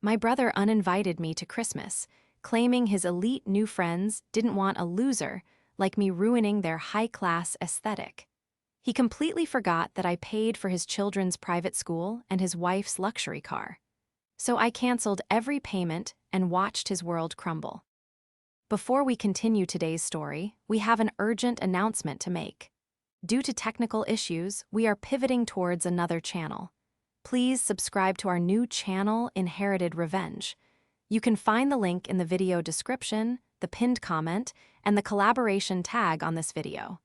My brother uninvited me to Christmas, claiming his elite new friends didn't want a loser like me ruining their high-class aesthetic. He completely forgot that I paid for his children's private school and his wife's luxury car. So I canceled every payment and watched his world crumble. Before we continue today's story, we have an urgent announcement to make. Due to technical issues, we are pivoting towards another channel. Please subscribe to our new channel, Inherited Revenge. You can find the link in the video description, the pinned comment, and the collaboration tag on this video.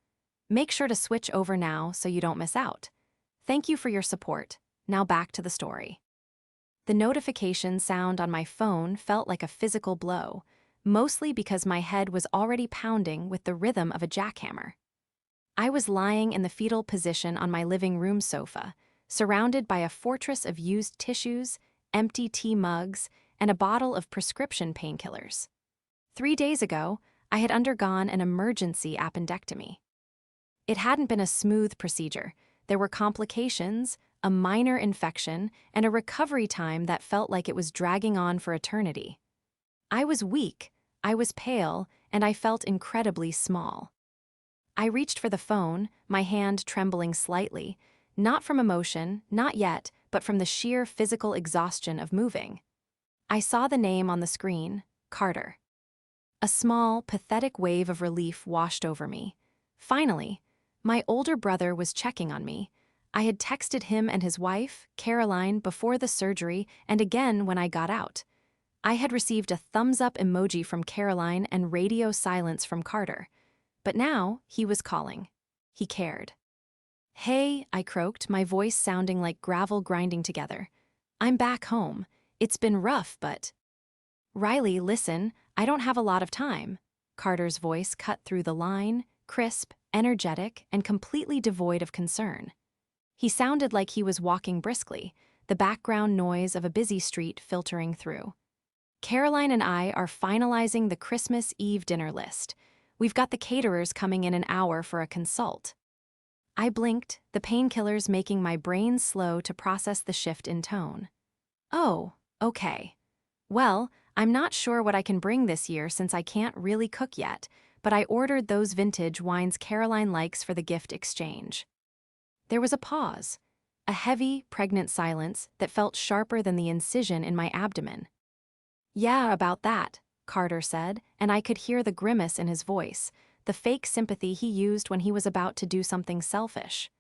Make sure to switch over now so you don't miss out. Thank you for your support. Now back to the story. The notification sound on my phone felt like a physical blow, mostly because my head was already pounding with the rhythm of a jackhammer. I was lying in the fetal position on my living room sofa, surrounded by a fortress of used tissues, empty tea mugs, and a bottle of prescription painkillers. 3 days ago, I had undergone an emergency appendectomy. It hadn't been a smooth procedure. There were complications, a minor infection, and a recovery time that felt like it was dragging on for eternity. I was weak, I was pale, and I felt incredibly small. I reached for the phone, my hand trembling slightly, not from emotion, not yet, but from the sheer physical exhaustion of moving. I saw the name on the screen, Carter. A small, pathetic wave of relief washed over me. Finally, my older brother was checking on me. I had texted him and his wife, Caroline, before the surgery and again when I got out. I had received a thumbs-up emoji from Caroline and radio silence from Carter. But now, he was calling. He cared. "Hey," I croaked, my voice sounding like gravel grinding together. "I'm back home. It's been rough, but—" "Riley, listen, I don't have a lot of time." Carter's voice cut through the line, crisp, energetic, and completely devoid of concern. He sounded like he was walking briskly, the background noise of a busy street filtering through. "Caroline and I are finalizing the Christmas Eve dinner list. We've got the caterers coming in an hour for a consult." I blinked, the painkillers making my brain slow to process the shift in tone. "Oh, okay. Well, I'm not sure what I can bring this year since I can't really cook yet, but I ordered those vintage wines Caroline likes for the gift exchange." There was a pause, a heavy, pregnant silence that felt sharper than the incision in my abdomen. "Yeah, about that," Carter said, and I could hear the grimace in his voice, the fake sympathy he used when he was about to do something selfish.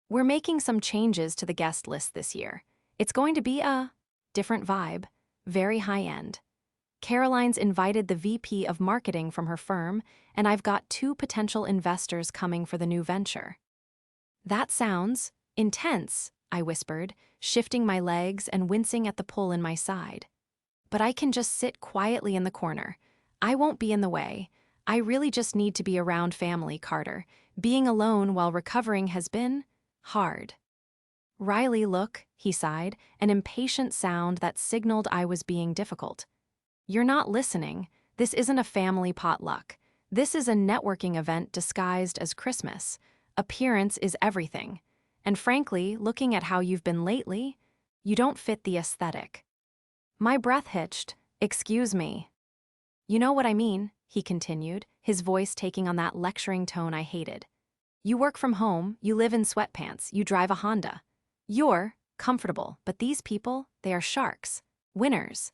"We're making some changes to the guest list this year. It's going to be a different vibe, very high-end. Caroline's invited the VP of marketing from her firm, and I've got 2 potential investors coming for the new venture." "That sounds intense," I whispered, shifting my legs and wincing at the pull in my side. "But I can just sit quietly in the corner. I won't be in the way. I really just need to be around family, Carter. Being alone while recovering has been hard." "Riley, look," he sighed, an impatient sound that signaled I was being difficult. "You're not listening. This isn't a family potluck. This is a networking event disguised as Christmas. Appearance is everything. And frankly, looking at how you've been lately, you don't fit the aesthetic." My breath hitched. "Excuse me." "You know what I mean," he continued, his voice taking on that lecturing tone I hated. "You work from home, you live in sweatpants, you drive a Honda. You're comfortable, but these people, they are sharks. Winners.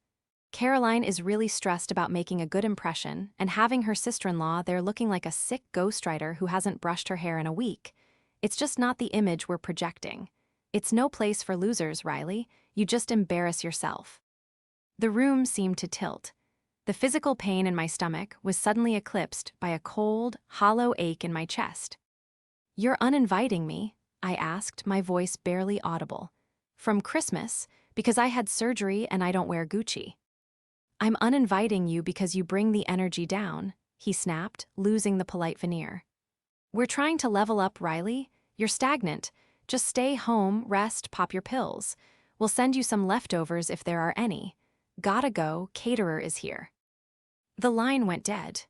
Caroline is really stressed about making a good impression, and having her sister-in-law there looking like a sick ghostwriter who hasn't brushed her hair in a week. It's just not the image we're projecting. It's no place for losers, Riley. You just embarrass yourself." The room seemed to tilt. The physical pain in my stomach was suddenly eclipsed by a cold, hollow ache in my chest. "You're uninviting me?" I asked, my voice barely audible. "From Christmas, because I had surgery and I don't wear Gucci." "I'm uninviting you because you bring the energy down," he snapped, losing the polite veneer. "We're trying to level up, Riley. You're stagnant. Just stay home, rest, pop your pills. We'll send you some leftovers if there are any. Gotta go, caterer is here." The line went dead.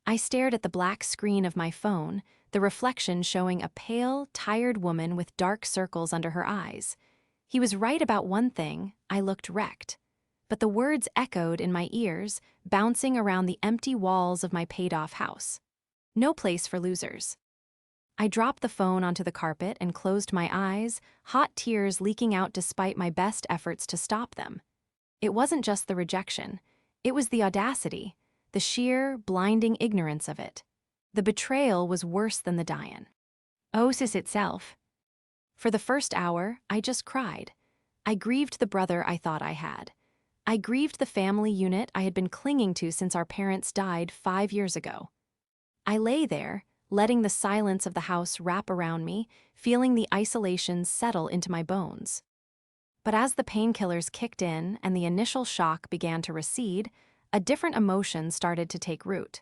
I stared at the black screen of my phone, the reflection showing a pale, tired woman with dark circles under her eyes. He was right about one thing: I looked wrecked. but the words echoed in my ears, bouncing around the empty walls of my paid-off house. No place for losers. I dropped the phone onto the carpet and closed my eyes, hot tears leaking out despite my best efforts to stop them. It wasn't just the rejection. It was the audacity, the sheer, blinding ignorance of it. The betrayal was worse than the diagnosis itself. For the first hour, I just cried. I grieved the brother I thought I had. I grieved the family unit I had been clinging to since our parents died 5 years ago. I lay there, letting the silence of the house wrap around me, feeling the isolation settle into my bones. But as the painkillers kicked in and the initial shock began to recede, a different emotion started to take root.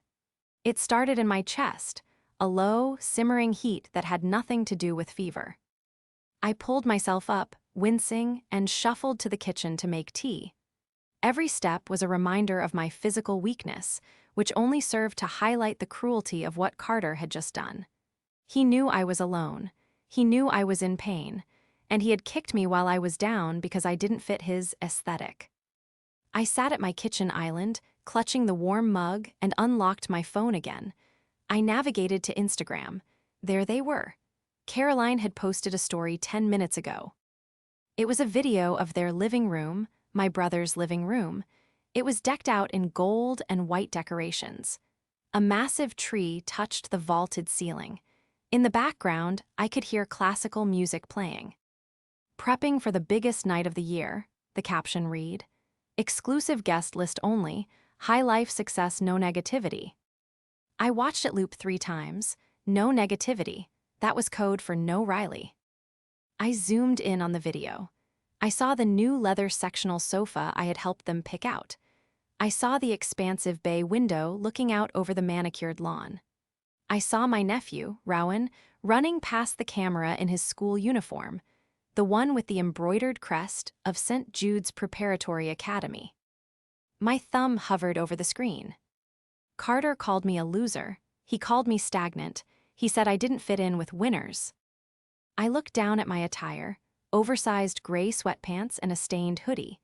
It started in my chest, a low, simmering heat that had nothing to do with fever. I pulled myself up, wincing, and shuffled to the kitchen to make tea. Every step was a reminder of my physical weakness, which only served to highlight the cruelty of what Carter had just done. He knew I was alone. He knew I was in pain, and he had kicked me while I was down because I didn't fit his aesthetic. I sat at my kitchen island, clutching the warm mug, and unlocked my phone again. I navigated to Instagram. There they were. Caroline had posted a story 10 minutes ago. It was a video of their living room, my brother's living room. It was decked out in gold and white decorations. A massive tree touched the vaulted ceiling. In the background, I could hear classical music playing. "Prepping for the biggest night of the year," the caption read. "Exclusive guest list only, high life success, no negativity." I watched it loop 3 times. No negativity. That was code for no Riley. I zoomed in on the video. I saw the new leather sectional sofa I had helped them pick out. I saw the expansive bay window looking out over the manicured lawn. I saw my nephew, Rowan, running past the camera in his school uniform, the one with the embroidered crest of St. Jude's Preparatory Academy. My thumb hovered over the screen. Carter called me a loser. He called me stagnant. He said I didn't fit in with winners. I looked down at my attire, oversized gray sweatpants and a stained hoodie.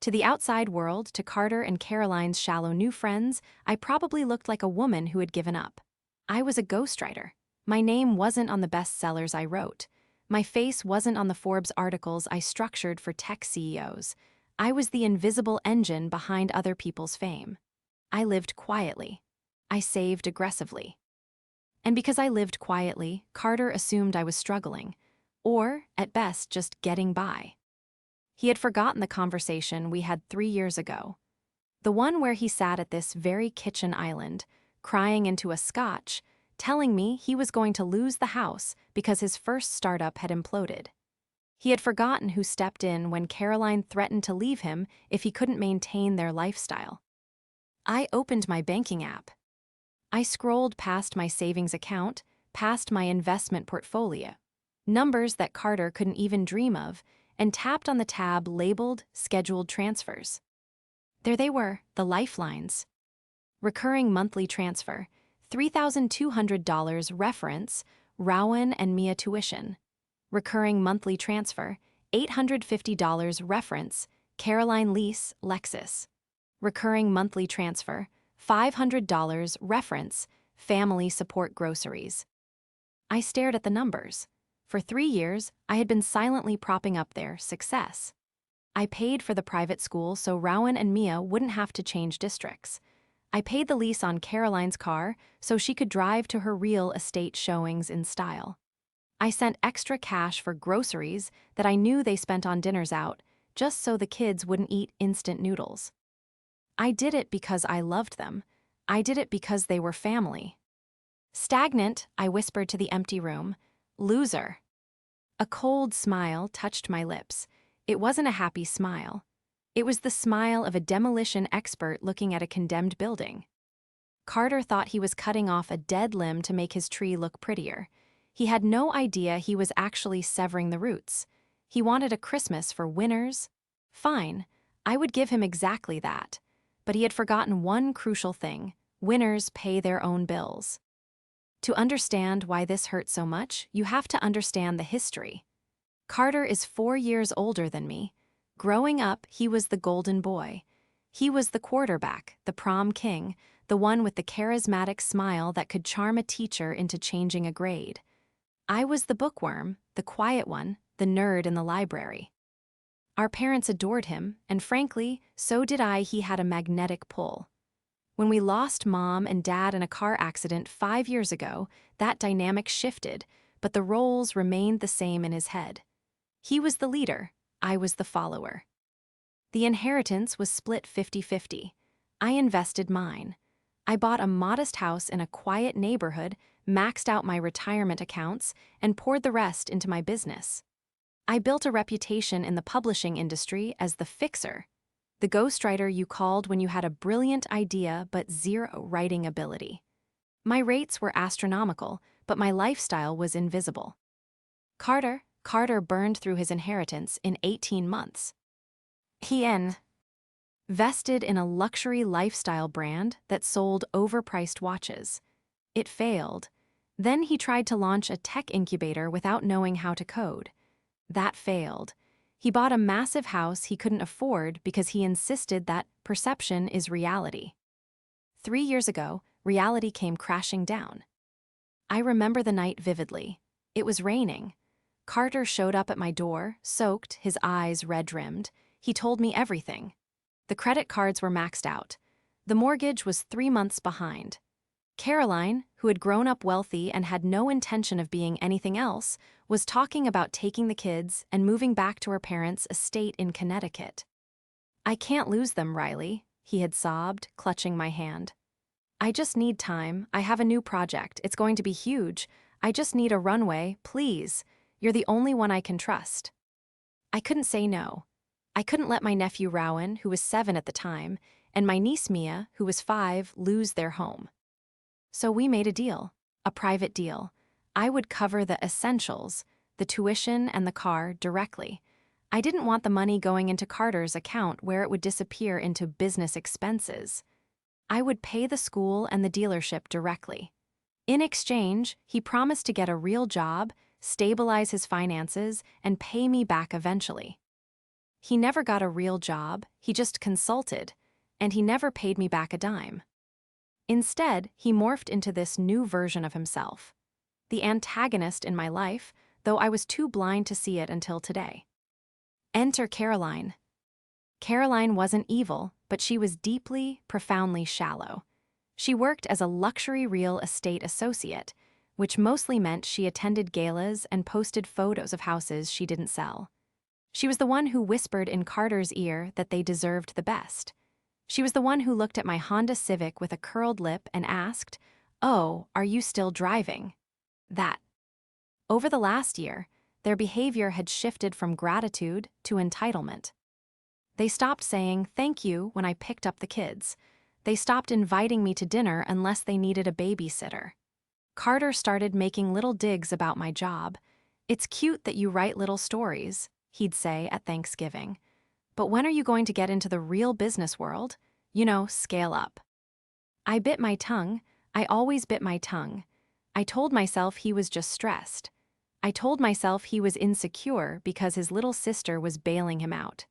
To the outside world, to Carter and Caroline's shallow new friends, I probably looked like a woman who had given up. I was a ghostwriter. My name wasn't on the bestsellers I wrote. My face wasn't on the Forbes articles I structured for tech CEOs. I was the invisible engine behind other people's fame. I lived quietly. I saved aggressively. And because I lived quietly, Carter assumed I was struggling, or, at best, just getting by. He had forgotten the conversation we had 3 years ago. The one where he sat at this very kitchen island, crying into a scotch, telling me he was going to lose the house because his first startup had imploded. He had forgotten who stepped in when Caroline threatened to leave him if he couldn't maintain their lifestyle. I opened my banking app. I scrolled past my savings account, past my investment portfolio, numbers that Carter couldn't even dream of, and tapped on the tab labeled Scheduled Transfers. There they were, the lifelines. Recurring monthly transfer, $3,200 reference, Rowan and Mia tuition. Recurring monthly transfer, $850 reference, Caroline lease, Lexus. Recurring monthly transfer, $500 reference, family support groceries. I stared at the numbers. For 3 years, I had been silently propping up their success. I paid for the private school so Rowan and Mia wouldn't have to change districts. I paid the lease on Caroline's car so she could drive to her real estate showings in style. I sent extra cash for groceries that I knew they spent on dinners out, just so the kids wouldn't eat instant noodles. I did it because I loved them. I did it because they were family. "Stagnant," I whispered to the empty room. "Loser." A cold smile touched my lips. It wasn't a happy smile. It was the smile of a demolition expert looking at a condemned building. Carter thought he was cutting off a dead limb to make his tree look prettier. He had no idea he was actually severing the roots. He wanted a Christmas for winners. Fine, I would give him exactly that. But he had forgotten one crucial thing: winners pay their own bills. To understand why this hurts so much, you have to understand the history. Carter is 4 years older than me. Growing up, he was the golden boy. He was the quarterback, the prom king, the one with the charismatic smile that could charm a teacher into changing a grade. I was the bookworm, the quiet one, the nerd in the library. Our parents adored him, and frankly, so did I. He had a magnetic pull. When we lost Mom and Dad in a car accident 5 years ago, that dynamic shifted, but the roles remained the same in his head. He was the leader, I was the follower. The inheritance was split 50-50. I invested mine. I bought a modest house in a quiet neighborhood, maxed out my retirement accounts, and poured the rest into my business. I built a reputation in the publishing industry as the fixer, the ghostwriter you called when you had a brilliant idea but zero writing ability. My rates were astronomical, but my lifestyle was invisible. Carter burned through his inheritance in 18 months. He invested in a luxury lifestyle brand that sold overpriced watches. It failed. Then he tried to launch a tech incubator without knowing how to code. That failed. He bought a massive house he couldn't afford because he insisted that perception is reality. 3 years ago, reality came crashing down. I remember the night vividly. It was raining. Carter showed up at my door, soaked, his eyes red-rimmed. He told me everything. The credit cards were maxed out. The mortgage was 3 months behind. Caroline, who had grown up wealthy and had no intention of being anything else, was talking about taking the kids and moving back to her parents' estate in Connecticut. "I can't lose them, Riley," he had sobbed, clutching my hand. "I just need time. I have a new project. It's going to be huge. I just need a runway, please. You're the only one I can trust." I couldn't say no. I couldn't let my nephew Rowan, who was 7 at the time, and my niece Mia, who was 5, lose their home. So we made a deal, a private deal. I would cover the essentials, the tuition and the car, directly. I didn't want the money going into Carter's account where it would disappear into business expenses. I would pay the school and the dealership directly. In exchange, he promised to get a real job, stabilize his finances, and pay me back eventually. He never got a real job, he just consulted, and he never paid me back a dime. Instead, he morphed into this new version of himself. The antagonist in my life, though I was too blind to see it until today. Enter Caroline. Caroline wasn't evil, but she was deeply, profoundly shallow. She worked as a luxury real estate associate, which mostly meant she attended galas and posted photos of houses she didn't sell. She was the one who whispered in Carter's ear that they deserved the best. She was the one who looked at my Honda Civic with a curled lip and asked, "Oh, are you still driving?" That. Over the last year, their behavior had shifted from gratitude to entitlement. They stopped saying thank you when I picked up the kids. They stopped inviting me to dinner unless they needed a babysitter. Carter started making little digs about my job. "It's cute that you write little stories," he'd say at Thanksgiving. "But when are you going to get into the real business world? Scale up." I bit my tongue. I always bit my tongue. I told myself he was just stressed. I told myself he was insecure because his little sister was bailing him out.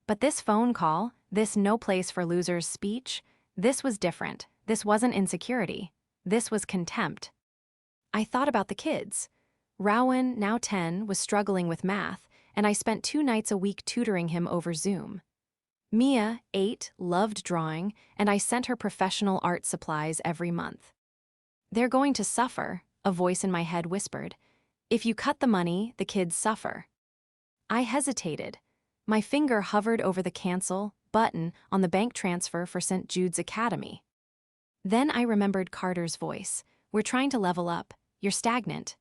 But this phone call, this no place for losers speech, this was different. This wasn't insecurity. This was contempt. I thought about the kids. Rowan, now 10, was struggling with math, and I spent 2 nights a week tutoring him over Zoom. Mia, 8, loved drawing, and I sent her professional art supplies every month. "They're going to suffer," a voice in my head whispered. "If you cut the money, the kids suffer." I hesitated. My finger hovered over the cancel button on the bank transfer for St. Jude's Academy. Then I remembered Carter's voice. "We're trying to level up. You're stagnant."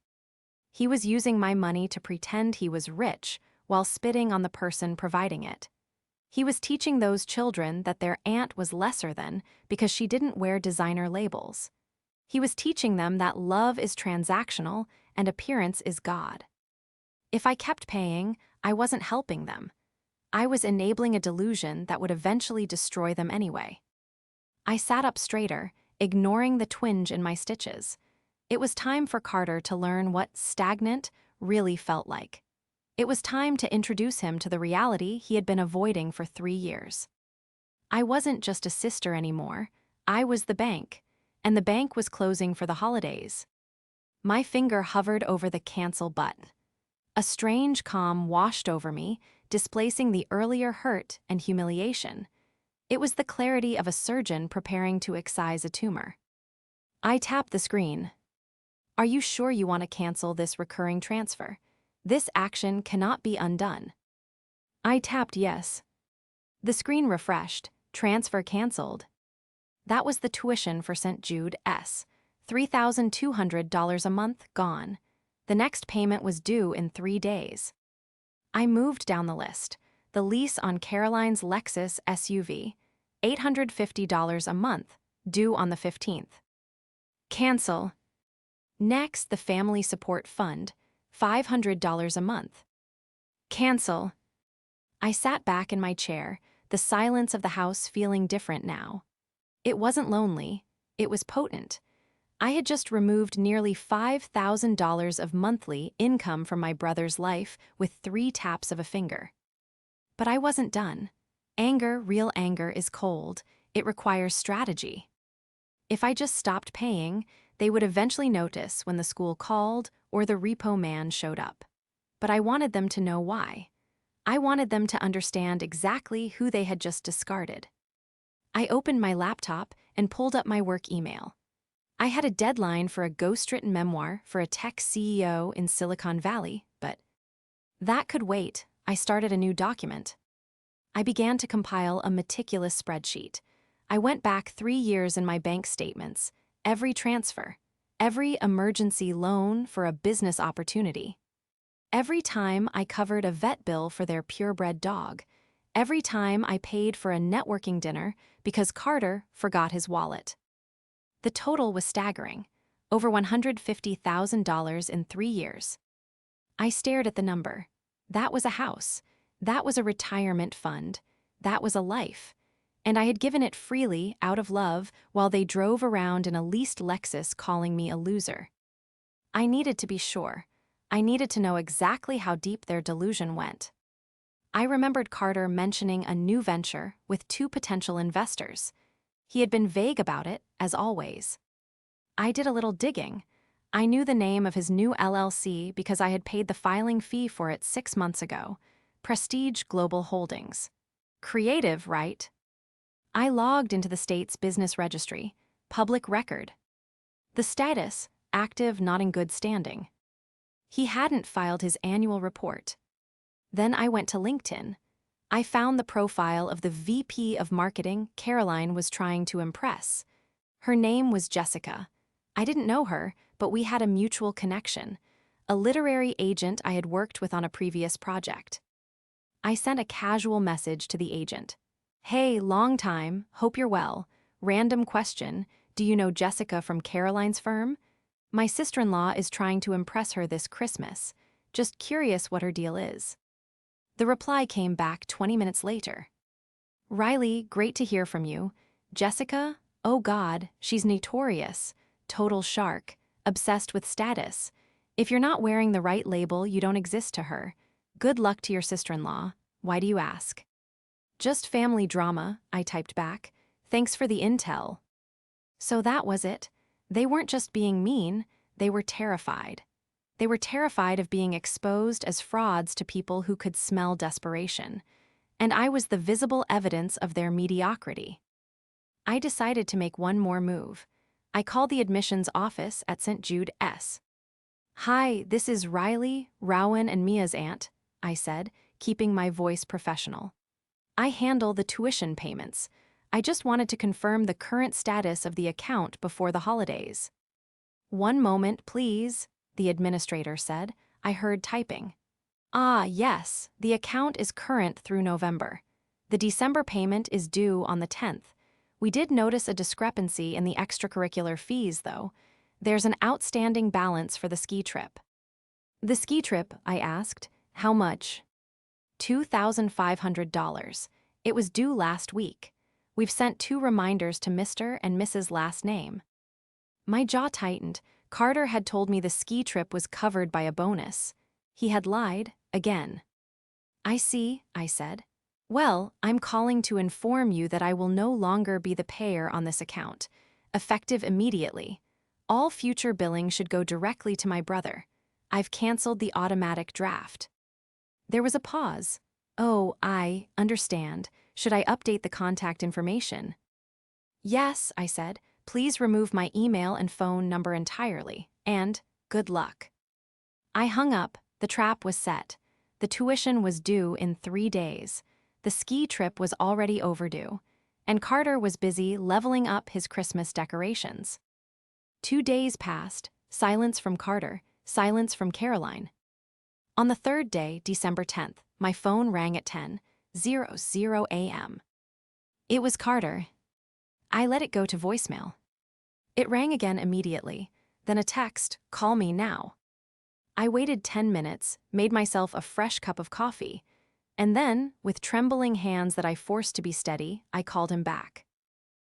He was using my money to pretend he was rich while spitting on the person providing it. He was teaching those children that their aunt was lesser than because she didn't wear designer labels. He was teaching them that love is transactional and appearance is God. If I kept paying, I wasn't helping them. I was enabling a delusion that would eventually destroy them anyway. I sat up straighter, ignoring the twinge in my stitches. It was time for Carter to learn what stagnant really felt like. It was time to introduce him to the reality he had been avoiding for 3 years. I wasn't just a sister anymore. I was the bank, and the bank was closing for the holidays. My finger hovered over the cancel button. A strange calm washed over me, displacing the earlier hurt and humiliation. It was the clarity of a surgeon preparing to excise a tumor. I tapped the screen. Are you sure you want to cancel this recurring transfer? This action cannot be undone. I tapped yes. The screen refreshed. Transfer canceled. That was the tuition for St. Jude S. $3,200 a month gone. The next payment was due in 3 days. I moved down the list. The lease on Caroline's Lexus SUV, $850 a month, due on the 15th. Cancel. Next, the Family Support Fund, $500 a month. Cancel. I sat back in my chair, the silence of the house feeling different now. It wasn't lonely, it was potent. I had just removed nearly $5,000 of monthly income from my brother's life with 3 taps of a finger. But I wasn't done. Anger, real anger, is cold. It requires strategy. If I just stopped paying, they would eventually notice when the school called or the repo man showed up. But I wanted them to know why. I wanted them to understand exactly who they had just discarded. I opened my laptop and pulled up my work email. I had a deadline for a ghostwritten memoir for a tech CEO in Silicon Valley, but that could wait. I started a new document. I began to compile a meticulous spreadsheet. I went back 3 years in my bank statements, every transfer, every emergency loan for a business opportunity. Every time I covered a vet bill for their purebred dog, every time I paid for a networking dinner because Carter forgot his wallet. The total was staggering, over $150,000 in 3 years. I stared at the number. That was a house. That was a retirement fund. That was a life. And I had given it freely, out of love, while they drove around in a leased Lexus calling me a loser. I needed to be sure. I needed to know exactly how deep their delusion went. I remembered Carter mentioning a new venture with 2 potential investors. He had been vague about it, as always. I did a little digging. I knew the name of his new LLC because I had paid the filing fee for it 6 months ago. Prestige Global Holdings. Creative, right? I logged into the state's business registry. Public record. The status, active, not in good standing. He hadn't filed his annual report. Then I went to LinkedIn. I found the profile of the VP of Marketing Caroline was trying to impress. Her name was Jessica. I didn't know her, but we had a mutual connection, a literary agent I had worked with on a previous project. I sent a casual message to the agent. Hey, long time, hope you're well. Random question, do you know Jessica from Caroline's firm? My sister-in-law is trying to impress her this Christmas. Just curious what her deal is. The reply came back 20 minutes later. Riley, great to hear from you. Jessica? Oh God, she's notorious. Total shark. Obsessed with status. If you're not wearing the right label, you don't exist to her. Good luck to your sister-in-law. Why do you ask? Just family drama, I typed back. Thanks for the intel. So that was it. They weren't just being mean, they were terrified. They were terrified of being exposed as frauds to people who could smell desperation. And I was the visible evidence of their mediocrity. I decided to make one more move. I called the admissions office at St. Jude S. Hi, this is Riley, Rowan, and Mia's aunt, I said, keeping my voice professional. I handle the tuition payments. I just wanted to confirm the current status of the account before the holidays. One moment, please, the administrator said. I heard typing. Ah, yes, the account is current through November. The December payment is due on the 10th. We did notice a discrepancy in the extracurricular fees, though. There's an outstanding balance for the ski trip. The ski trip, I asked. How much? $2,500. It was due last week. We've sent 2 reminders to Mr. and Mrs. last name. My jaw tightened. Carter had told me the ski trip was covered by a bonus. He had lied, again. I see, I said. Well, I'm calling to inform you that I will no longer be the payer on this account. Effective immediately. All future billing should go directly to my brother. I've canceled the automatic draft. There was a pause. Oh, I understand. Should I update the contact information? Yes, I said. Please remove my email and phone number entirely. And good luck. I hung up. The trap was set. The tuition was due in 3 days. The ski trip was already overdue. And Carter was busy leveling up his Christmas decorations. 2 days passed. Silence from Carter. Silence from Caroline. On the third day, December 10th, my phone rang at 10:00 a.m. It was Carter. I let it go to voicemail. It rang again immediately, then a text, "Call me now." I waited 10 minutes, made myself a fresh cup of coffee, and then, with trembling hands that I forced to be steady, I called him back.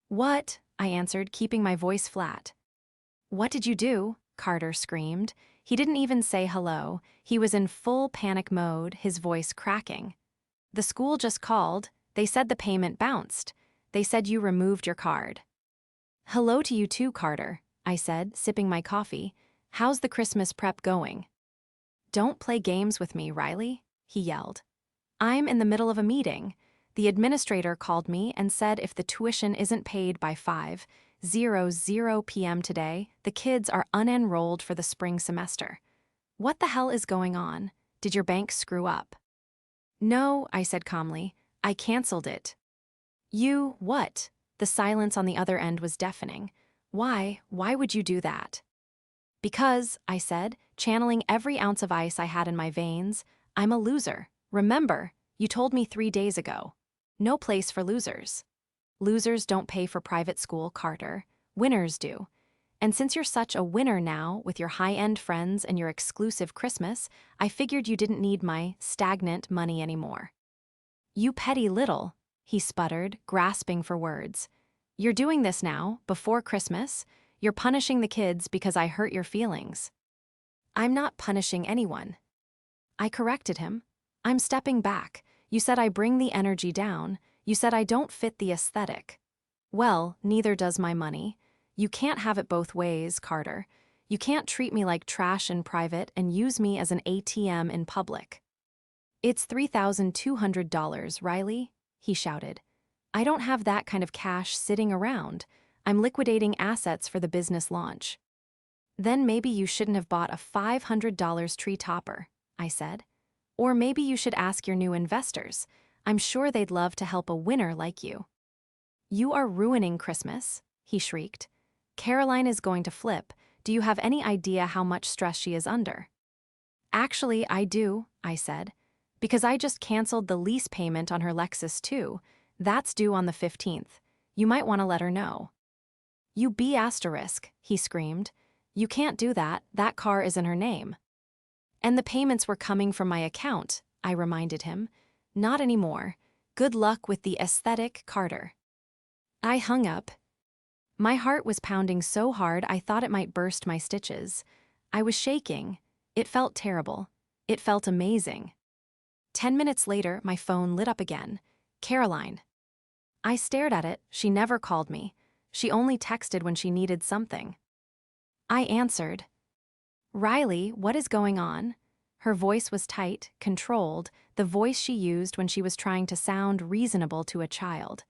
"What?" I answered, keeping my voice flat. "What did you do?" Carter screamed. He didn't even say hello. He was in full panic mode, his voice cracking. "The school just called. They said the payment bounced. They said you removed your card." "Hello to you too, Carter," I said, sipping my coffee. "How's the Christmas prep going?" "Don't play games with me, Riley," he yelled. "I'm in the middle of a meeting. The administrator called me and said if the tuition isn't paid by 5:00 p.m. today, the kids are unenrolled for the spring semester. What the hell is going on? Did your bank screw up?" "No," I said calmly. "I canceled it." "You, what?" The silence on the other end was deafening. Why would you do that?" "Because," I said, channeling every ounce of ice I had in my veins, "I'm a loser. Remember, you told me 3 days ago. No place for losers. Losers don't pay for private school, Carter. Winners do. And since you're such a winner now, with your high-end friends and your exclusive Christmas, I figured you didn't need my stagnant money anymore." "You petty little," he sputtered, grasping for words. "You're doing this now, before Christmas. You're punishing the kids because I hurt your feelings." "I'm not punishing anyone." I corrected him. "I'm stepping back. You said I bring the energy down. You said I don't fit the aesthetic. Well, neither does my money. You can't have it both ways, Carter. You can't treat me like trash in private and use me as an ATM in public." "It's $3,200, Riley," he shouted. "I don't have that kind of cash sitting around. I'm liquidating assets for the business launch." "Then maybe you shouldn't have bought a $500 tree topper," I said. "Or maybe you should ask your new investors. I'm sure they'd love to help a winner like you." "You are ruining Christmas," he shrieked. "Caroline is going to flip. Do you have any idea how much stress she is under?" "Actually, I do," I said. "Because I just canceled the lease payment on her Lexus too. That's due on the 15th. You might want to let her know." "You B***," he screamed. "You can't do that. That car is in her name." "And the payments were coming from my account," I reminded him. "Not anymore. Good luck with the aesthetic, Carter." I hung up. My heart was pounding so hard I thought it might burst my stitches. I was shaking. It felt terrible. It felt amazing. 10 minutes later, my phone lit up again. Caroline. I stared at it. She never called me. She only texted when she needed something. I answered. "Riley, what is going on?" Her voice was tight, controlled, the voice she used when she was trying to sound reasonable to a child.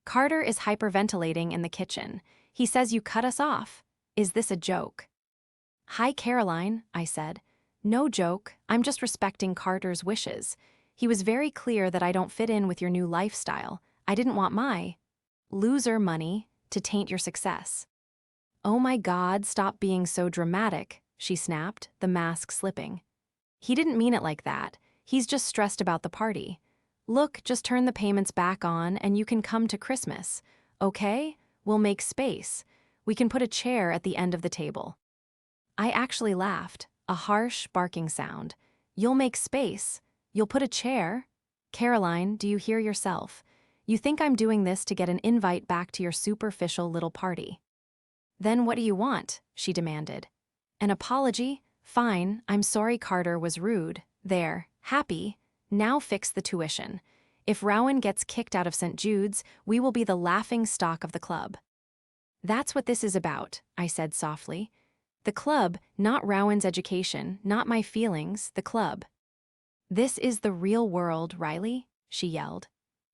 "Carter is hyperventilating in the kitchen. He says you cut us off. Is this a joke?" "Hi, Caroline," I said. "No joke, I'm just respecting Carter's wishes. He was very clear that I don't fit in with your new lifestyle. I didn't want my loser money to taint your success." "Oh my God, stop being so dramatic," she snapped, the mask slipping. "He didn't mean it like that. He's just stressed about the party. Look, just turn the payments back on and you can come to Christmas. Okay? We'll make space. We can put a chair at the end of the table." I actually laughed, a harsh, barking sound. "You'll make space? You'll put a chair? Caroline, do you hear yourself? You think I'm doing this to get an invite back to your superficial little party?" "Then what do you want?" she demanded. "An apology? Fine, I'm sorry Carter was rude. There, Happy, now fix the tuition. If Rowan gets kicked out of St. Jude's, we will be the laughing stock of the club. That's what this is about, I said softly. The club, not Rowan's education, not my feelings, the club. This is the real world, Riley, she yelled.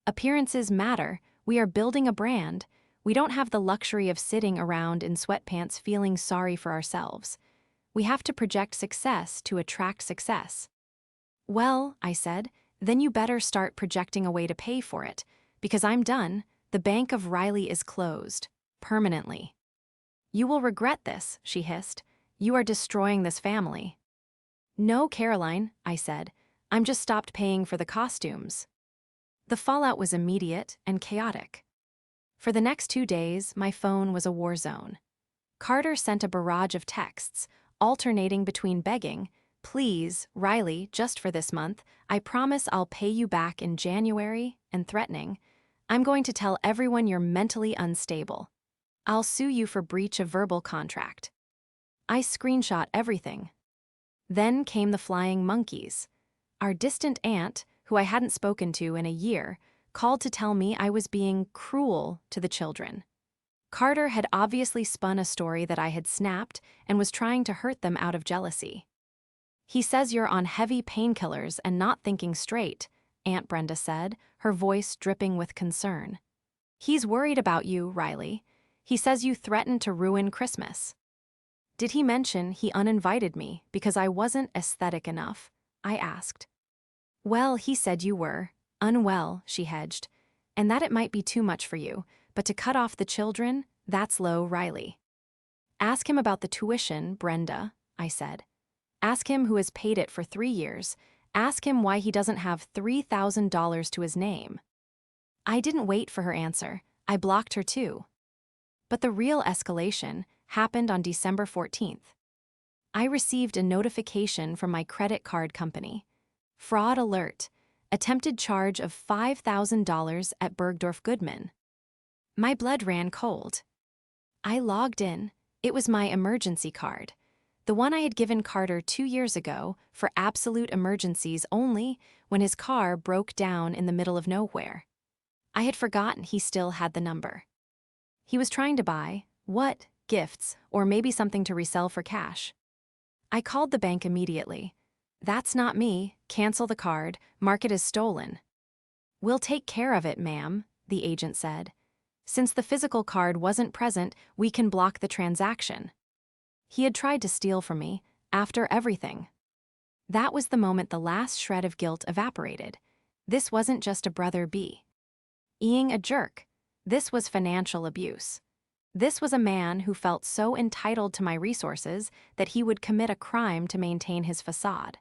Appearances matter. We are building a brand. We don't have the luxury of sitting around in sweatpants feeling sorry for ourselves. We have to project success to attract success. Well, I said, then you better start projecting a way to pay for it, because I'm done. The Bank of Riley is closed. Permanently. You will regret this, she hissed. You are destroying this family. No, Caroline, I said. I'm just stopped paying for the costumes. The fallout was immediate and chaotic. For the next 2 days, my phone was a war zone. Carter sent a barrage of texts, alternating between begging, please, Riley, just for this month, I promise I'll pay you back in January, and threatening, I'm going to tell everyone you're mentally unstable. I'll sue you for breach of verbal contract. I screenshot everything. Then came the flying monkeys. Our distant aunt, who I hadn't spoken to in a year, called to tell me I was being cruel to the children. Carter had obviously spun a story that I had snapped and was trying to hurt them out of jealousy. He says you're on heavy painkillers and not thinking straight, Aunt Brenda said, her voice dripping with concern. He's worried about you, Riley. He says you threatened to ruin Christmas. Did he mention he uninvited me because I wasn't aesthetic enough? I asked. Well, he said you were unwell, she hedged, and that it might be too much for you, but to cut off the children, that's low, Riley. Ask him about the tuition, Brenda, I said. Ask him who has paid it for 3 years. Ask him why he doesn't have $3,000 to his name. I didn't wait for her answer. I blocked her too. But the real escalation happened on December 14th. I received a notification from my credit card company. Fraud alert. Attempted charge of $5,000 at Bergdorf Goodman. My blood ran cold. I logged in. It was my emergency card. The one I had given Carter 2 years ago for absolute emergencies only when his car broke down in the middle of nowhere. I had forgotten he still had the number. He was trying to buy, what, gifts, or maybe something to resell for cash. I called the bank immediately. That's not me, cancel the card, mark it as stolen. We'll take care of it, ma'am, the agent said. Since the physical card wasn't present, we can block the transaction. He had tried to steal from me, after everything. That was the moment the last shred of guilt evaporated. This wasn't just a brother being a jerk. This was financial abuse. This was a man who felt so entitled to my resources that he would commit a crime to maintain his facade.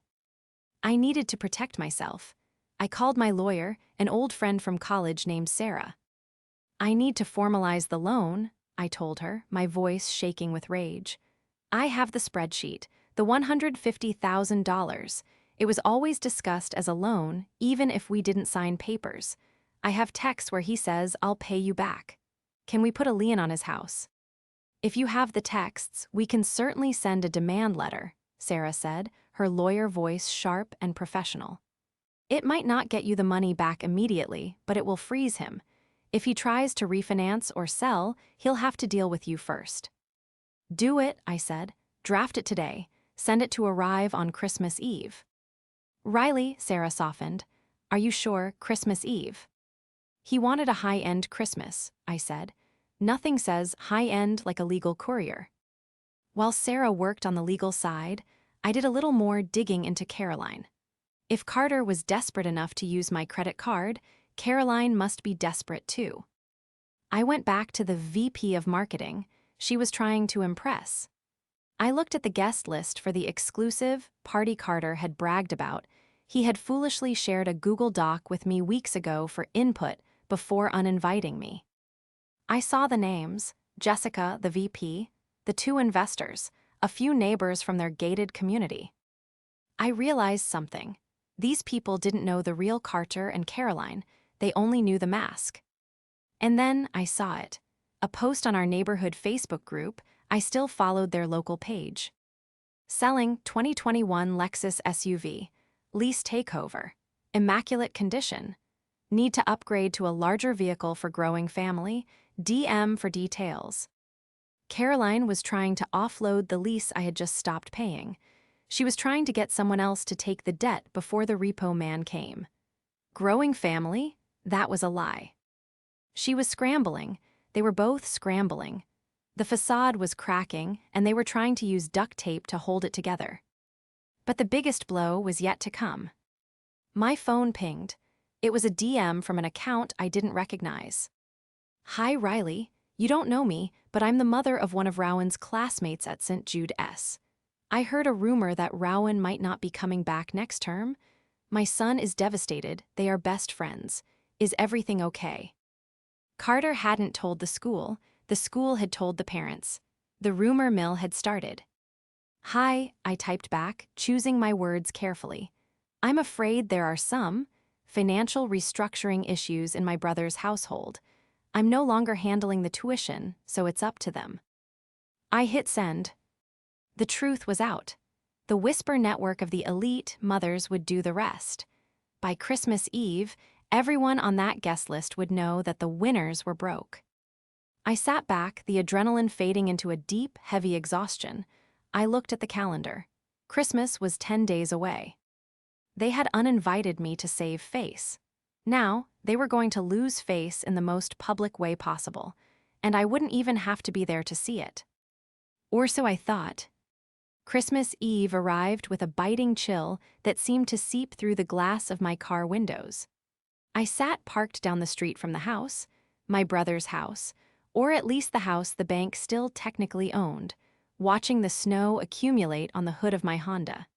I needed to protect myself. I called my lawyer, an old friend from college named Sarah. I need to formalize the loan, I told her, my voice shaking with rage. I have the spreadsheet, the $150,000. It was always discussed as a loan, even if we didn't sign papers. I have texts where he says, I'll pay you back. Can we put a lien on his house? If you have the texts, we can certainly send a demand letter, Sarah said, her lawyer voice sharp and professional. It might not get you the money back immediately, but it will freeze him. If he tries to refinance or sell, he'll have to deal with you first. Do it, I said. Draft it today. Send it to arrive on Christmas Eve. Riley, Sarah softened. Are you sure, Christmas Eve? He wanted a high-end Christmas, I said. Nothing says high-end like a legal courier. While Sarah worked on the legal side, I did a little more digging into Caroline. If Carter was desperate enough to use my credit card, Caroline must be desperate too. I went back to the VP of marketing. She was trying to impress. I looked at the guest list for the exclusive party Carter had bragged about. He had foolishly shared a Google Doc with me weeks ago for input before uninviting me. I saw the names, Jessica, the VP, the 2 investors, a few neighbors from their gated community. I realized something. These people didn't know the real Carter and Caroline, they only knew the mask. And then I saw it. A post on our neighborhood Facebook group. I still followed their local page. Selling 2021 Lexus SUV. Lease takeover. Immaculate condition. Need to upgrade to a larger vehicle for growing family. DM for details. Caroline was trying to offload the lease I had just stopped paying. She was trying to get someone else to take the debt before the repo man came. Growing family? That was a lie. She was scrambling. They were both scrambling. The facade was cracking, and they were trying to use duct tape to hold it together. But the biggest blow was yet to come. My phone pinged. It was a DM from an account I didn't recognize. "Hi, Riley. You don't know me, but I'm the mother of one of Rowan's classmates at St. Jude S. I heard a rumor that Rowan might not be coming back next term. My son is devastated. They are best friends. Is everything okay?" Carter hadn't told the school. The school had told the parents. The rumor mill had started. "Hi," I typed back, choosing my words carefully. "I'm afraid there are some financial restructuring issues in my brother's household. I'm no longer handling the tuition, so it's up to them." I hit send. The truth was out. The whisper network of the elite mothers would do the rest. By Christmas Eve, everyone on that guest list would know that the winners were broke. I sat back, the adrenaline fading into a deep, heavy exhaustion. I looked at the calendar. Christmas was 10 days away. They had uninvited me to save face. Now, they were going to lose face in the most public way possible, and I wouldn't even have to be there to see it. Or so I thought. Christmas Eve arrived with a biting chill that seemed to seep through the glass of my car windows. I sat parked down the street from the house, my brother's house, or at least the house the bank still technically owned, watching the snow accumulate on the hood of my Honda.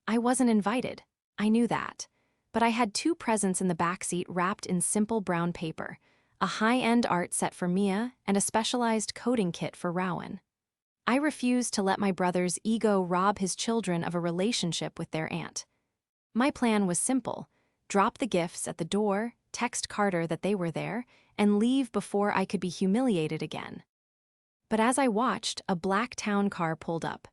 I wasn't invited. I knew that. But I had two presents in the backseat wrapped in simple brown paper, a high-end art set for Mia and a specialized coding kit for Rowan. I refused to let my brother's ego rob his children of a relationship with their aunt. My plan was simple: drop the gifts at the door, text Carter that they were there, and leave before I could be humiliated again. But as I watched, a black town car pulled up.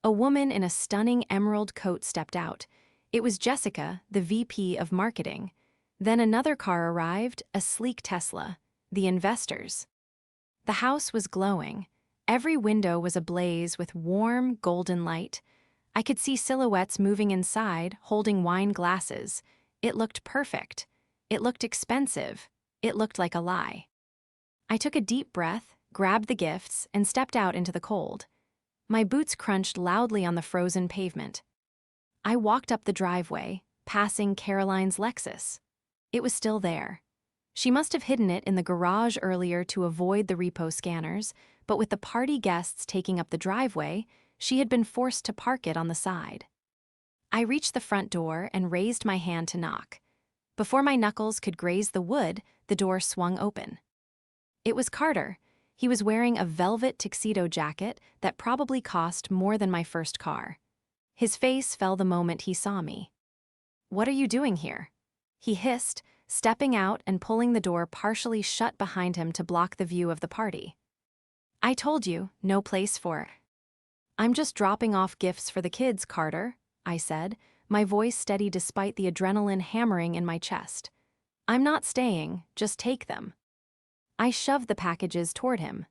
A woman in a stunning emerald coat stepped out. It was Jessica, the VP of marketing. Then another car arrived, a sleek Tesla, the investors. The house was glowing. Every window was ablaze with warm, golden light. I could see silhouettes moving inside, holding wine glasses. It looked perfect. It looked expensive. It looked like a lie. I took a deep breath, grabbed the gifts, and stepped out into the cold. My boots crunched loudly on the frozen pavement. I walked up the driveway, passing Caroline's Lexus. It was still there. She must have hidden it in the garage earlier to avoid the repo scanners, but with the party guests taking up the driveway, she had been forced to park it on the side. I reached the front door and raised my hand to knock. Before my knuckles could graze the wood, the door swung open. It was Carter. He was wearing a velvet tuxedo jacket that probably cost more than my first car. His face fell the moment he saw me. "What are you doing here?" he hissed, stepping out and pulling the door partially shut behind him to block the view of the party. "I told you, no place for." "I'm just dropping off gifts for the kids, Carter," I said, my voice steady despite the adrenaline hammering in my chest. "I'm not staying, just take them." I shoved the packages toward him.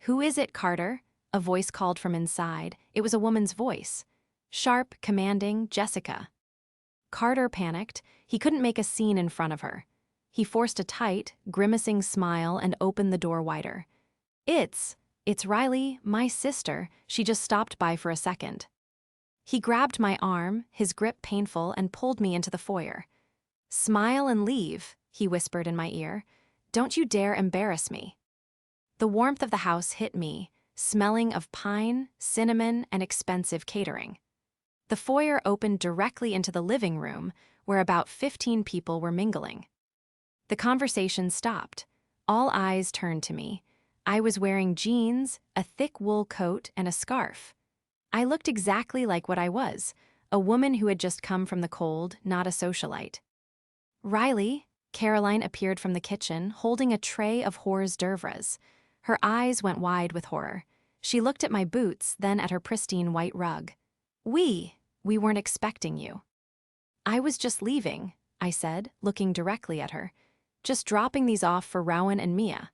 "Who is it, Carter?" a voice called from inside. It was a woman's voice. Sharp, commanding, Jessica. Carter panicked. He couldn't make a scene in front of her. He forced a tight, grimacing smile and opened the door wider. It's Riley, my sister. She just stopped by for a second." He grabbed my arm, his grip painful, and pulled me into the foyer. "Smile and leave," he whispered in my ear. "Don't you dare embarrass me." The warmth of the house hit me, smelling of pine, cinnamon, and expensive catering. The foyer opened directly into the living room, where about 15 people were mingling. The conversation stopped. All eyes turned to me. I was wearing jeans, a thick wool coat, and a scarf. I looked exactly like what I was, a woman who had just come from the cold, not a socialite. "Riley," Caroline appeared from the kitchen, holding a tray of hors d'oeuvres. Her eyes went wide with horror. She looked at my boots, then at her pristine white rug. We weren't expecting you." I was just leaving, I said, looking directly at her. Just dropping these off for Rowan and Mia.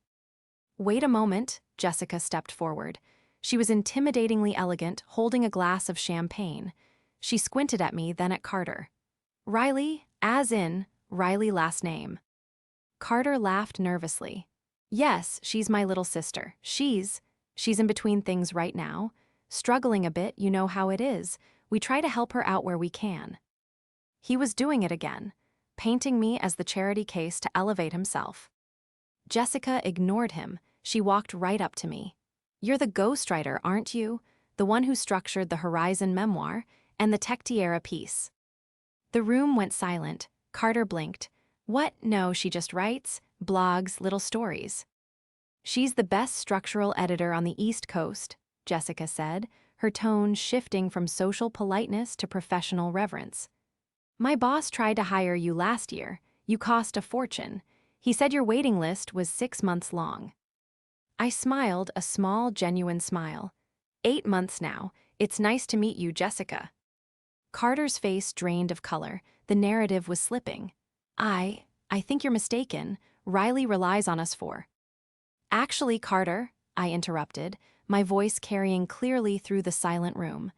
Wait a moment, Jessica stepped forward. She was intimidatingly elegant, holding a glass of champagne. She squinted at me, then at Carter. Riley, as in, Riley last name. Carter laughed nervously. Yes, she's my little sister. She's in between things right now. Struggling a bit, you know how it is. We try to help her out where we can. He was doing it again, painting me as the charity case to elevate himself. Jessica ignored him. She walked right up to me. You're the ghostwriter, aren't you? The one who structured the Horizon memoir and the Tectiera piece. The room went silent. Carter blinked. What? No, she just writes, blogs, little stories. She's the best structural editor on the East Coast, Jessica said, her tone shifting from social politeness to professional reverence. My boss tried to hire you last year. You cost a fortune. He said your waiting list was 6 months long. I smiled, a small, genuine smile. 8 months now. It's nice to meet you, Jessica. Carter's face drained of color. The narrative was slipping. I think you're mistaken. Riley relies on us for. Actually, Carter, I interrupted, my voice carrying clearly through the silent room.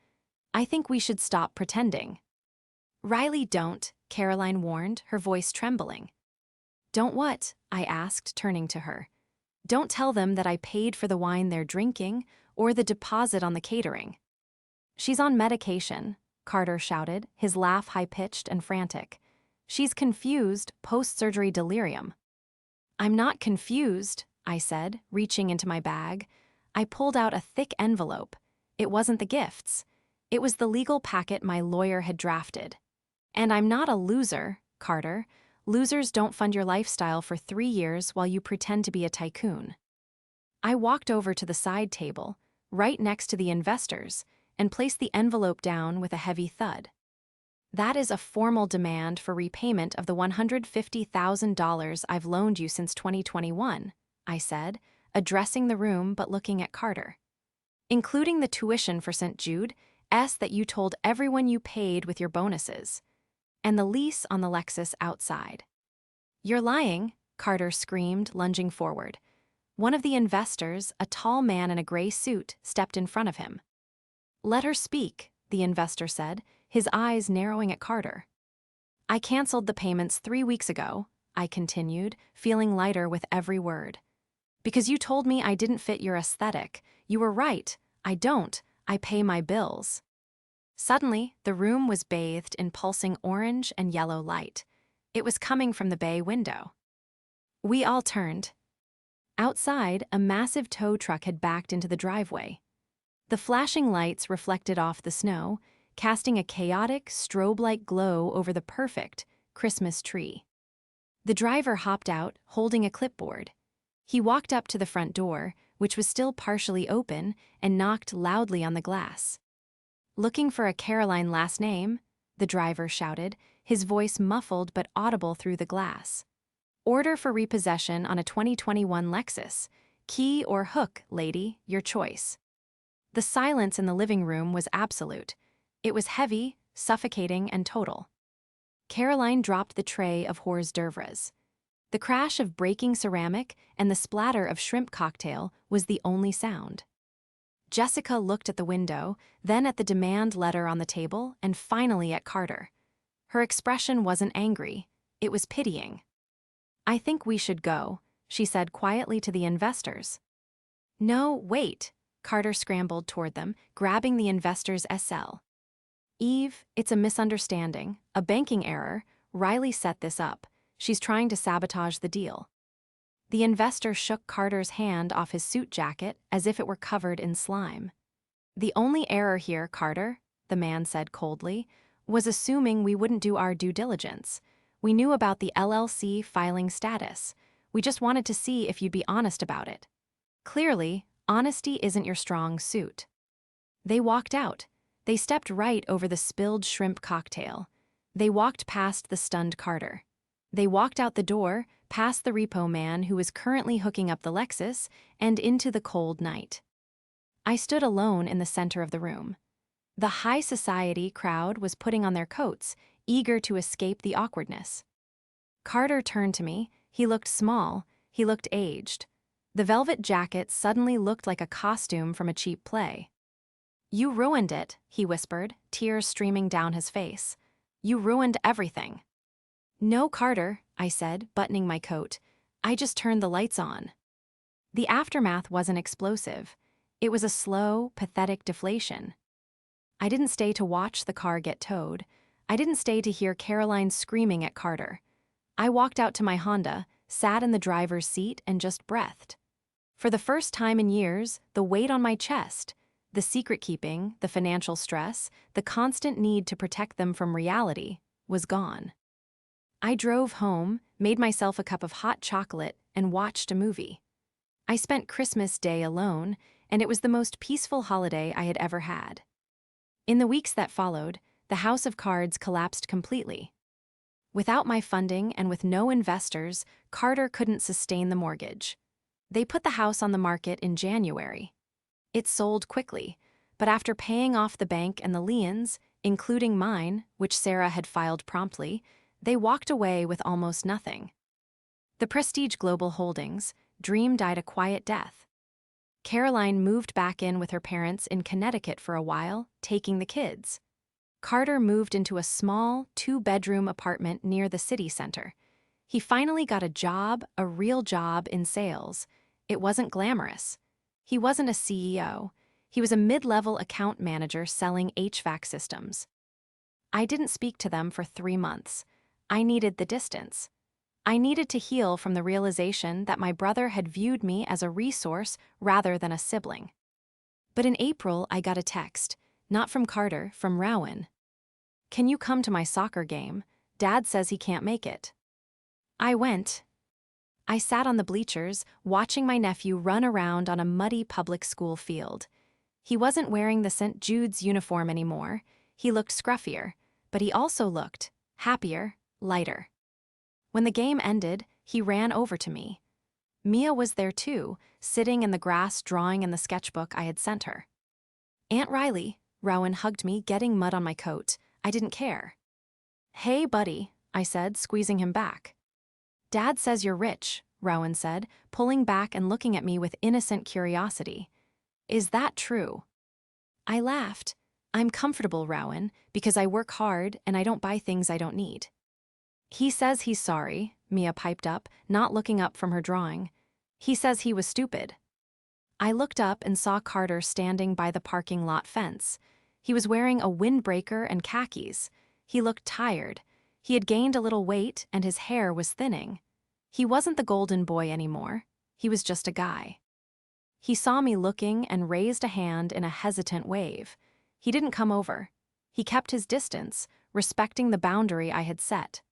I think we should stop pretending. Riley, don't, Caroline warned, her voice trembling. Don't what? I asked, turning to her. Don't tell them that I paid for the wine they're drinking or the deposit on the catering. She's on medication, Carter shouted, his laugh high-pitched and frantic. She's confused, post-surgery delirium. I'm not confused, I said, reaching into my bag. I pulled out a thick envelope. It wasn't the gifts. It was the legal packet my lawyer had drafted. And I'm not a loser, Carter. Losers don't fund your lifestyle for 3 years while you pretend to be a tycoon. I walked over to the side table, right next to the investors, and placed the envelope down with a heavy thud. That is a formal demand for repayment of the $150,000 I've loaned you since 2021, I said, addressing the room but looking at Carter. Including the tuition for St. Jude, that you told everyone you paid with your bonuses. And the lease on the Lexus outside. You're lying, Carter screamed, lunging forward. One of the investors, a tall man in a gray suit, stepped in front of him. Let her speak, the investor said, his eyes narrowing at Carter. I canceled the payments 3 weeks ago, I continued, feeling lighter with every word. Because you told me I didn't fit your aesthetic. You were right, I don't. I pay my bills. Suddenly, the room was bathed in pulsing orange and yellow light. It was coming from the bay window. We all turned. Outside, a massive tow truck had backed into the driveway. The flashing lights reflected off the snow, casting a chaotic, strobe-like glow over the perfect Christmas tree. The driver hopped out, holding a clipboard. He walked up to the front door, which was still partially open, and knocked loudly on the glass. Looking for a Caroline last name? The driver shouted, his voice muffled but audible through the glass. Order for repossession on a 2021 Lexus. Key or hook, lady, your choice. The silence in the living room was absolute. It was heavy, suffocating, and total. Caroline dropped the tray of hors d'oeuvres. The crash of breaking ceramic and the splatter of shrimp cocktail was the only sound. Jessica looked at the window, then at the demand letter on the table, and finally at Carter. Her expression wasn't angry, it was pitying. I think we should go, she said quietly to the investors. No, wait, Carter scrambled toward them, grabbing the investor's SL. Eve, it's a misunderstanding, a banking error. Riley set this up. She's trying to sabotage the deal. The investor shook Carter's hand off his suit jacket as if it were covered in slime. The only error here, Carter, the man said coldly, was assuming we wouldn't do our due diligence. We knew about the LLC filing status. We just wanted to see if you'd be honest about it. Clearly, honesty isn't your strong suit. They walked out. They stepped right over the spilled shrimp cocktail. They walked past the stunned Carter. They walked out the door, past the repo man who was currently hooking up the Lexus, and into the cold night. I stood alone in the center of the room. The high society crowd was putting on their coats, eager to escape the awkwardness. Carter turned to me. He looked small, he looked aged. The velvet jacket suddenly looked like a costume from a cheap play. "You ruined it," he whispered, tears streaming down his face. "You ruined everything." "No, Carter," I said, buttoning my coat. "I just turned the lights on." The aftermath wasn't explosive. It was a slow, pathetic deflation. I didn't stay to watch the car get towed. I didn't stay to hear Caroline screaming at Carter. I walked out to my Honda, sat in the driver's seat, and just breathed. For the first time in years, the weight on my chest, the secret-keeping, the financial stress, the constant need to protect them from reality, was gone. I drove home, made myself a cup of hot chocolate, and watched a movie. I spent Christmas Day alone, and it was the most peaceful holiday I had ever had. In the weeks that followed, the house of cards collapsed completely. Without my funding and with no investors, Carter couldn't sustain the mortgage. They put the house on the market in January. It sold quickly, but after paying off the bank and the liens, including mine, which Sarah had filed promptly, they walked away with almost nothing. The Prestige Global Holdings dream died a quiet death. Caroline moved back in with her parents in Connecticut for a while, taking the kids. Carter moved into a small, 2-bedroom apartment near the city center. He finally got a job, a real job in sales. It wasn't glamorous. He wasn't a CEO. He was a mid-level account manager selling HVAC systems. I didn't speak to them for 3 months. I needed the distance. I needed to heal from the realization that my brother had viewed me as a resource rather than a sibling. But in April, I got a text, not from Carter, from Rowan. "Can you come to my soccer game? Dad says he can't make it." I went. I sat on the bleachers, watching my nephew run around on a muddy public school field. He wasn't wearing the St. Jude's uniform anymore. He looked scruffier, but he also looked happier, lighter. When the game ended, he ran over to me. Mia was there too, sitting in the grass drawing in the sketchbook I had sent her. "Aunt Riley," Rowan hugged me, getting mud on my coat. I didn't care. "Hey, buddy," I said, squeezing him back. "Dad says you're rich," Rowan said, pulling back and looking at me with innocent curiosity. "Is that true?" I laughed. "I'm comfortable, Rowan, because I work hard and I don't buy things I don't need." "He says he's sorry," Mia piped up, not looking up from her drawing. "He says he was stupid." I looked up and saw Carter standing by the parking lot fence. He was wearing a windbreaker and khakis. He looked tired. He had gained a little weight and his hair was thinning. He wasn't the golden boy anymore. He was just a guy. He saw me looking and raised a hand in a hesitant wave. He didn't come over. He kept his distance, respecting the boundary I had set.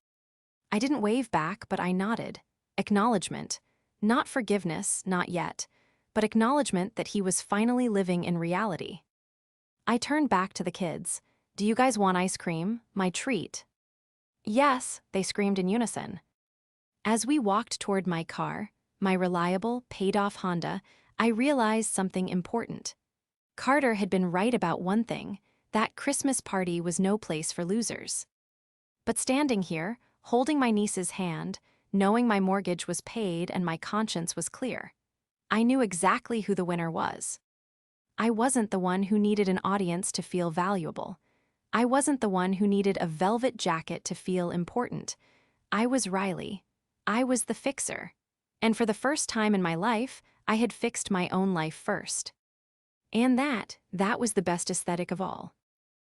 I didn't wave back, but I nodded. Acknowledgement. Not forgiveness, not yet, but acknowledgement that he was finally living in reality. I turned back to the kids. "Do you guys want ice cream? My treat." "Yes," they screamed in unison. As we walked toward my car, my reliable, paid-off Honda, I realized something important. Carter had been right about one thing: that Christmas party was no place for losers. But standing here, holding my niece's hand, knowing my mortgage was paid and my conscience was clear, I knew exactly who the winner was. I wasn't the one who needed an audience to feel valuable. I wasn't the one who needed a velvet jacket to feel important. I was Riley. I was the fixer. And for the first time in my life, I had fixed my own life first. And that was the best aesthetic of all.